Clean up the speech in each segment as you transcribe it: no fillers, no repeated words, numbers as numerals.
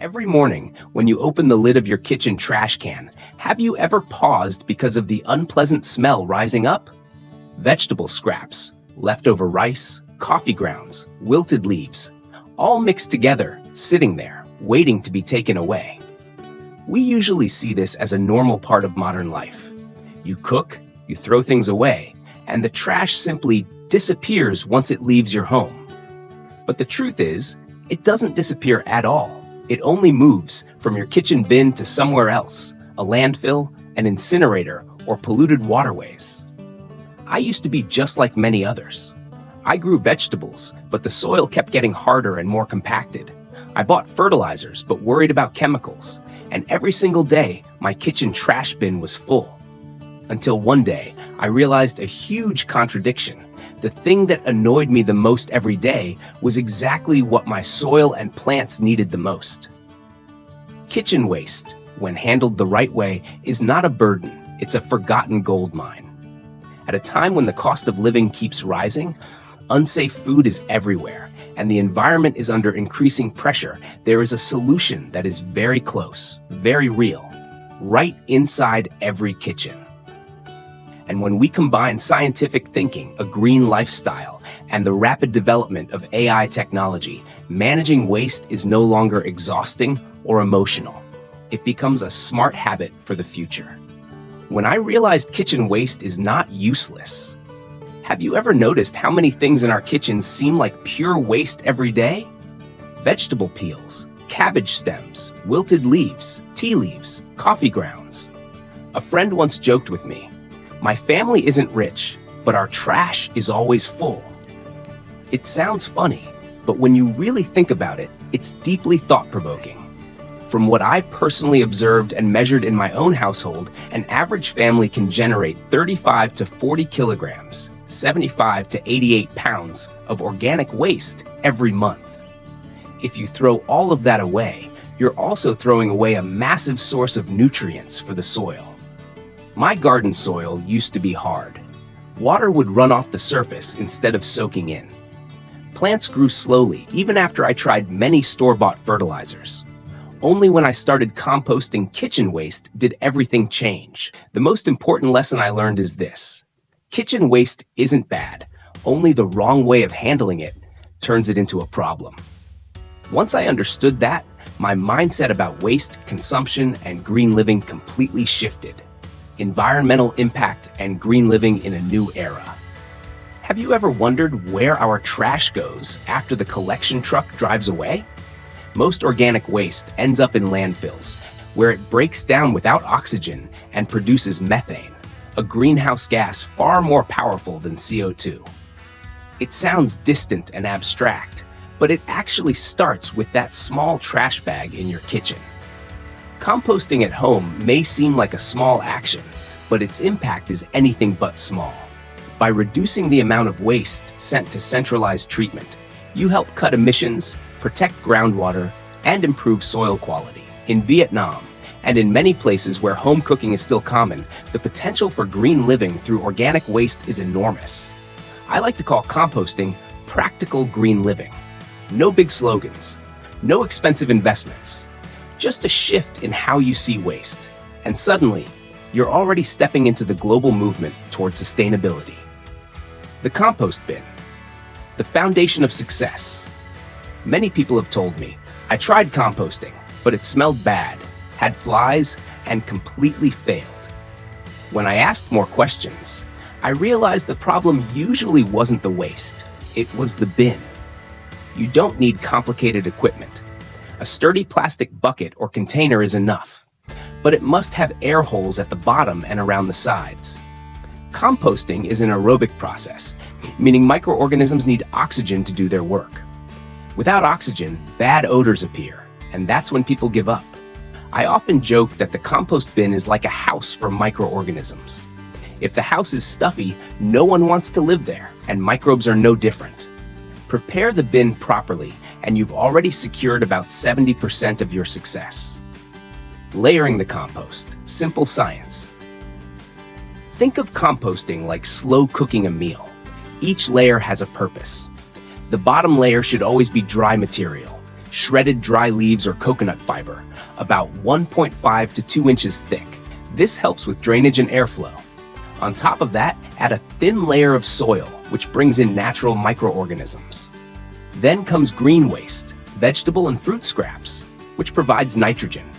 Every morning, when you open the lid of your kitchen trash can, have you ever paused because of the unpleasant smell rising up? Vegetable scraps, leftover rice, coffee grounds, wilted leaves, all mixed together, sitting there, waiting to be taken away. We usually see this as a normal part of modern life. You cook, you throw things away, and the trash simply disappears once it leaves your home. But the truth is, it doesn't disappear at all. It only moves from your kitchen bin to somewhere else, a landfill, an incinerator, or polluted waterways. I used to be just like many others. I grew vegetables, but the soil kept getting harder and more compacted. I bought fertilizers, but worried about chemicals. And every single day, my kitchen trash bin was full. Until one day, I realized a huge contradiction. The thing that annoyed me the most every day was exactly what my soil and plants needed the most. Kitchen waste, when handled the right way, is not a burden, it's a forgotten gold mine. At a time when the cost of living keeps rising, unsafe food is everywhere, and the environment is under increasing pressure, there is a solution that is very close, very real, right inside every kitchen. And when we combine scientific thinking, a green lifestyle, and the rapid development of AI technology, managing waste is no longer exhausting or emotional. It becomes a smart habit for the future. When I realized kitchen waste is not useless, have you ever noticed how many things in our kitchens seem like pure waste every day? Vegetable peels, cabbage stems, wilted leaves, tea leaves, coffee grounds. A friend once joked with me, "My family isn't rich, but our trash is always full." It sounds funny, but when you really think about it, it's deeply thought-provoking. From what I personally observed and measured in my own household, an average family can generate 35 to 40 kilograms, 75 to 88 pounds of organic waste every month. If you throw all of that away, you're also throwing away a massive source of nutrients for the soil. My garden soil used to be hard. Water would run off the surface instead of soaking in. Plants grew slowly, even after I tried many store-bought fertilizers. Only when I started composting kitchen waste did everything change. The most important lesson I learned is this: kitchen waste isn't bad, only the wrong way of handling it turns it into a problem. Once I understood that, my mindset about waste, consumption, and green living completely shifted. Environmental impact and green living in a new era. Have you ever wondered where our trash goes after the collection truck drives away? Most organic waste ends up in landfills, where it breaks down without oxygen and produces methane, a greenhouse gas far more powerful than CO2. It sounds distant and abstract, but it actually starts with that small trash bag in your kitchen. Composting at home may seem like a small action, but its impact is anything but small. By reducing the amount of waste sent to centralized treatment, you help cut emissions, protect groundwater, and improve soil quality. In Vietnam, and in many places where home cooking is still common, the potential for green living through organic waste is enormous. I like to call composting practical green living. No big slogans, no expensive investments. Just a shift in how you see waste. And suddenly, you're already stepping into the global movement towards sustainability. The compost bin, the foundation of success. Many people have told me, I tried composting, but it smelled bad, had flies, and completely failed. When I asked more questions, I realized the problem usually wasn't the waste, it was the bin. You don't need complicated equipment. A sturdy plastic bucket or container is enough, but it must have air holes at the bottom and around the sides. Composting is an aerobic process, meaning microorganisms need oxygen to do their work. Without oxygen, bad odors appear, and that's when people give up. I often joke that the compost bin is like a house for microorganisms. If the house is stuffy, no one wants to live there, and microbes are no different. Prepare the bin properly, and you've already secured about 70% of your success. Layering the compost, simple science. Think of composting like slow cooking a meal. Each layer has a purpose. The bottom layer should always be dry material. shredded dry leaves or coconut fiber, about 1.5 to 2 inches thick. This helps with drainage and airflow. On top of that, add a thin layer of soil, which brings in natural microorganisms. Then comes green waste, vegetable and fruit scraps, which provides nitrogen.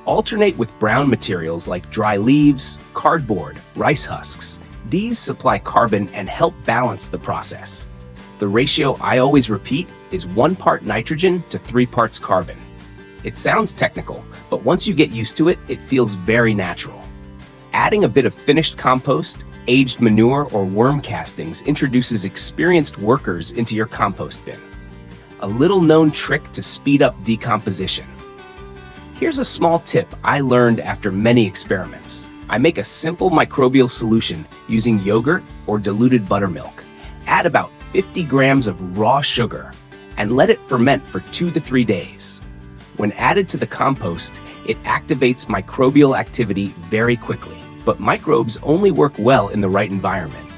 Alternate with brown materials like dry leaves, cardboard, rice husks. These supply carbon and help balance the process. The ratio I always repeat is 1 part nitrogen to 3 parts carbon. It sounds technical, but once you get used to it, it feels very natural. Adding a bit of finished compost, aged manure, or worm castings introduces experienced workers into your compost bin. A little known trick to speed up decomposition. Here's a small tip I learned after many experiments. I make a simple microbial solution using yogurt or diluted buttermilk. Add about 50 grams of raw sugar and let it ferment for 2 to 3 days. When added to the compost, it activates microbial activity very quickly, but microbes only work well in the right environment.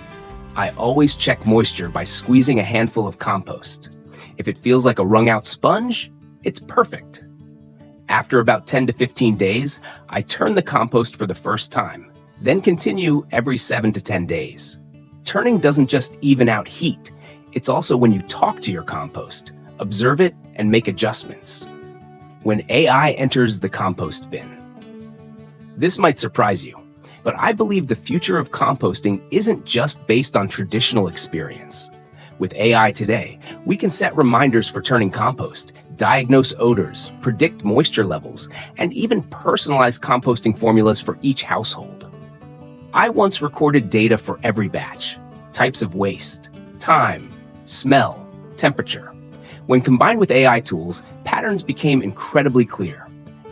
I always check moisture by squeezing a handful of compost. If it feels like a wrung-out sponge, it's perfect. After about 10 to 15 days, I turn the compost for the first time, then continue every 7 to 10 days. Turning doesn't just even out heat, it's also when you talk to your compost, observe it, and make adjustments. When AI enters the compost bin. This might surprise you, but I believe the future of composting isn't just based on traditional experience. With AI today, we can set reminders for turning compost, diagnose odors, predict moisture levels, and even personalize composting formulas for each household. I once recorded data for every batch, types of waste, time, smell, temperature. When combined with AI tools, patterns became incredibly clear.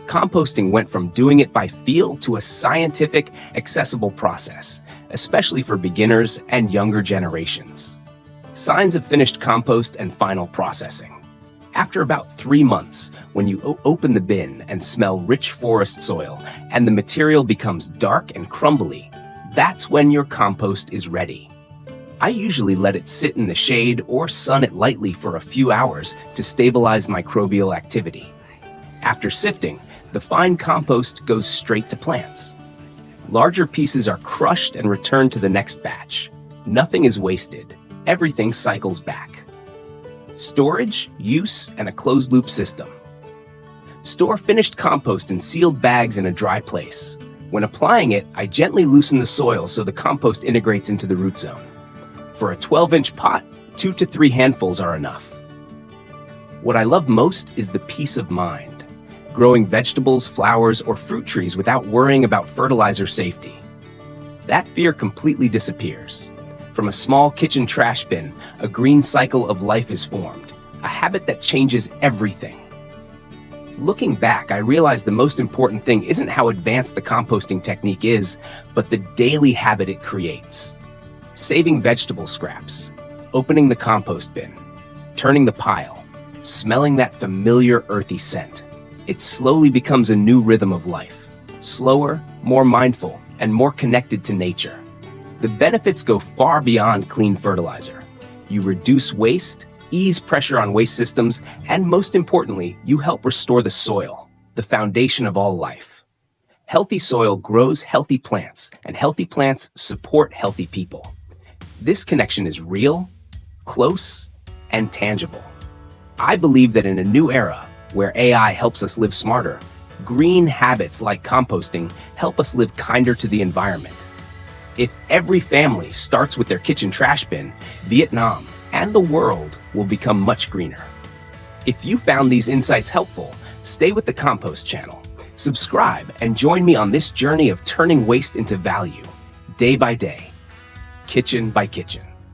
Composting went from doing it by feel to a scientific, accessible process, especially for beginners and younger generations. Signs of finished compost and final processing. After about 3 months, when you open the bin and smell rich forest soil and the material becomes dark and crumbly, that's when your compost is ready. I usually let it sit in the shade or sun it lightly for a few hours to stabilize microbial activity. After sifting, the fine compost goes straight to plants. Larger pieces are crushed and returned to the next batch. Nothing is wasted. Everything cycles back. Storage, use, and a closed-loop system. Store finished compost in sealed bags in a dry place. When applying it, I gently loosen the soil so the compost integrates into the root zone. For a 12-inch pot, 2 to 3 handfuls are enough. What I love most is the peace of mind. Growing vegetables, flowers, or fruit trees without worrying about fertilizer safety. That fear completely disappears. From a small kitchen trash bin, a green cycle of life is formed, a habit that changes everything. Looking back, I realized the most important thing isn't how advanced the composting technique is, but the daily habit it creates. Saving vegetable scraps, opening the compost bin, turning the pile, smelling that familiar earthy scent. It slowly becomes a new rhythm of life, slower, more mindful, and more connected to nature. The benefits go far beyond clean fertilizer. You reduce waste, ease pressure on waste systems, and most importantly, you help restore the soil, the foundation of all life. Healthy soil grows healthy plants, and healthy plants support healthy people. This connection is real, close, and tangible. I believe that in a new era, where AI helps us live smarter, green habits like composting help us live kinder to the environment. If every family starts with their kitchen trash bin, Vietnam and the world will become much greener. If you found these insights helpful, stay with the Compost channel, subscribe, and join me on this journey of turning waste into value, day by day, kitchen by kitchen.